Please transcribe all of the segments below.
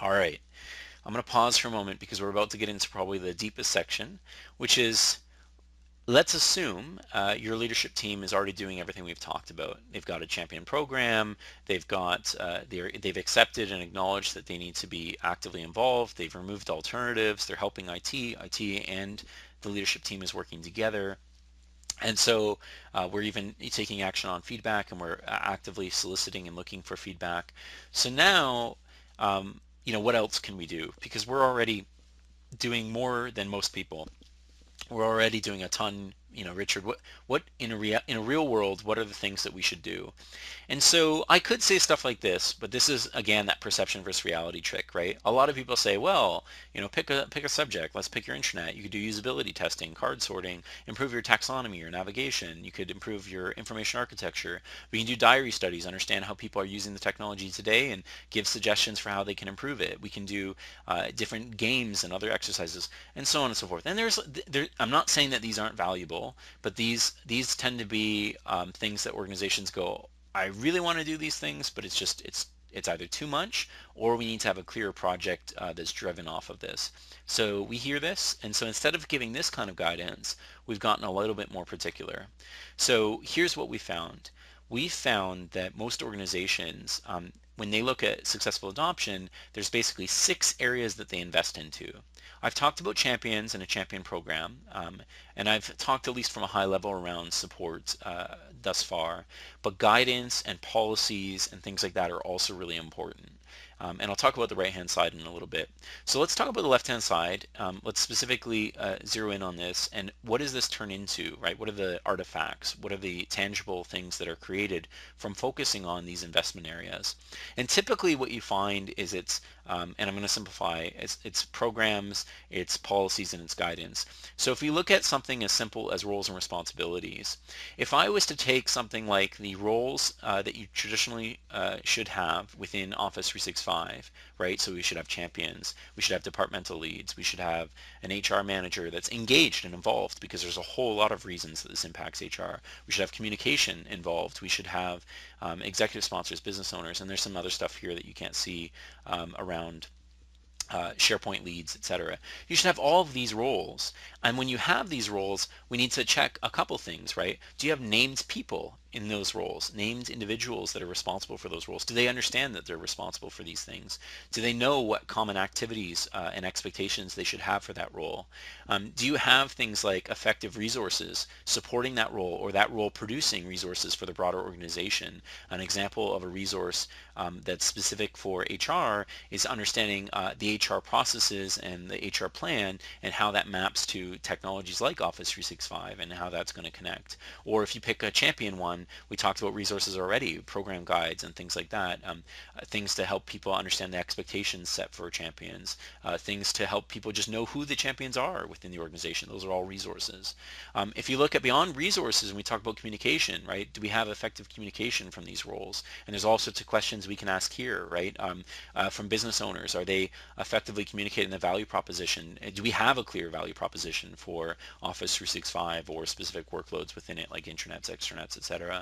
All right, I'm going to pause for a moment because we're about to get into probably the deepest section, which is, let's assume your leadership team is already doing everything we've talked about. They've got a champion program, they've accepted and acknowledged that they need to be actively involved, they've removed alternatives, they're helping IT and the leadership team is working together. And so we're even taking action on feedback, and we're actively soliciting and looking for feedback. So now, what else can we do? Because we're already doing more than most people. We're already doing a ton. Richard, what in a real world, what are the things that we should do? And so I could say stuff like this, but this is again that perception versus reality trick, right? A lot of people say, well, pick a subject. Let's pick your intranet. You could do usability testing, card sorting, improve your taxonomy, your navigation. You could improve your information architecture. We can do diary studies, understand how people are using the technology today, and give suggestions for how they can improve it. We can do different games and other exercises, and so on and so forth. And I'm not saying that these aren't valuable, but these tend to be things that organizations go, I really want to do these things, but it's either too much, or we need to have a clear project that's driven off of this. So we hear this, and so instead of giving this kind of guidance, we've gotten a little bit more particular. So here's what we found. We found that most organizations, when they look at successful adoption, there's basically 6 areas that they invest into. I've talked about champions and a champion program, and I've talked at least from a high level around support thus far, but guidance and policies and things like that are also really important. And I'll talk about the right-hand side in a little bit. So let's talk about the left-hand side. Let's specifically zero in on this, and what does this turn into, right? What are the artifacts? What are the tangible things that are created from focusing on these investment areas? And typically what you find is and I'm going to simplify, it's programs, it's policies, and it's guidance. So if we look at something as simple as roles and responsibilities, if I was to take something like the roles that you traditionally should have within Office 365, right? So we should have champions, we should have departmental leads, we should have an HR manager that's engaged and involved, because there's a whole lot of reasons that this impacts HR. We should have communication involved. We should have executive sponsors, business owners, and there's some other stuff here that you can't see around SharePoint leads, etc. You should have all of these roles. And when you have these roles, we need to check a couple things, right? Do you have named people in those roles, named individuals that are responsible for those roles? Do they understand that they're responsible for these things? Do they know what common activities and expectations they should have for that role? Do you have things like effective resources supporting that role, or that role producing resources for the broader organization? An example of a resource that's specific for HR is understanding the HR processes and the HR plan, and how that maps to technologies like Office 365 and how that's going to connect. Or if you pick a champion one, we talked about resources already, program guides and things like that, things to help people understand the expectations set for champions, things to help people just know who the champions are within the organization. Those are all resources. If you look at beyond resources and we talk about communication, right? Do we have effective communication from these roles? And there's all sorts of questions we can ask here, right? From business owners, are they effectively communicating the value proposition? Do we have a clear value proposition for Office 365 or specific workloads within it, like intranets, extranets, etc.?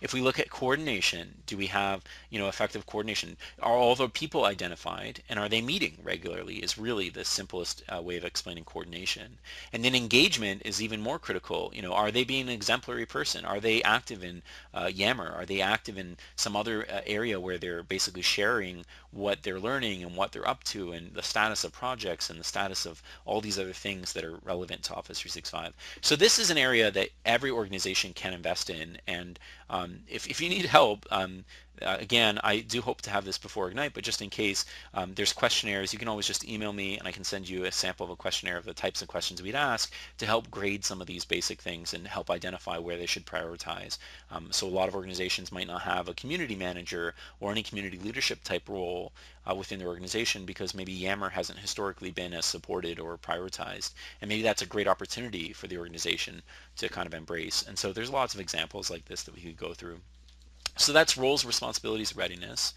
If we look at coordination, do we have effective coordination? Are all the people identified, and are they meeting regularly? Is really the simplest way of explaining coordination. And then engagement is even more critical. Are they being an exemplary person? Are they active in Yammer? Are they active in some other area where they're basically sharing what they're learning and what they're up to, and the status of projects and the status of all these other things that are relevant to Office 365? So this is an area that every organization can invest in, and if you need help, again, I do hope to have this before Ignite, but just in case, there's questionnaires. You can always just email me and I can send you a sample of a questionnaire of the types of questions we'd ask to help grade some of these basic things and help identify where they should prioritize. So a lot of organizations might not have a community manager or any community leadership type role within their organization, because maybe Yammer hasn't historically been as supported or prioritized, and maybe that's a great opportunity for the organization to kind of embrace. And so there's lots of examples like this that we could go through. So that's roles, responsibilities, readiness.